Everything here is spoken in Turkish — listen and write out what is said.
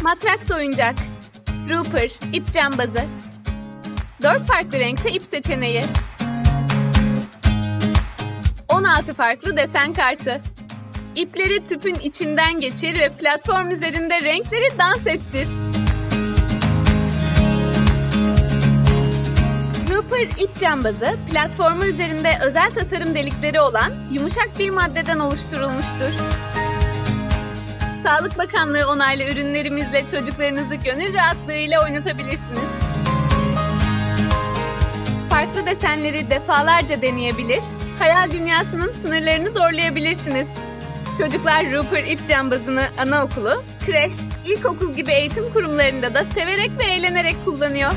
Matraks oyuncak, Rooper, ip cambazı, 4 farklı renkte ip seçeneği, 16 farklı desen kartı. İpleri tüpün içinden geçir ve platform üzerinde renkleri dans ettir. Rooper ip cambazı, platformu üzerinde özel tasarım delikleri olan yumuşak bir maddeden oluşturulmuştur. Sağlık Bakanlığı onaylı ürünlerimizle çocuklarınızı gönül rahatlığıyla oynatabilirsiniz. Farklı desenleri defalarca deneyebilir, hayal dünyasının sınırlarını zorlayabilirsiniz. Çocuklar Rooper ip cambazını anaokulu, kreş, ilkokul gibi eğitim kurumlarında da severek ve eğlenerek kullanıyor.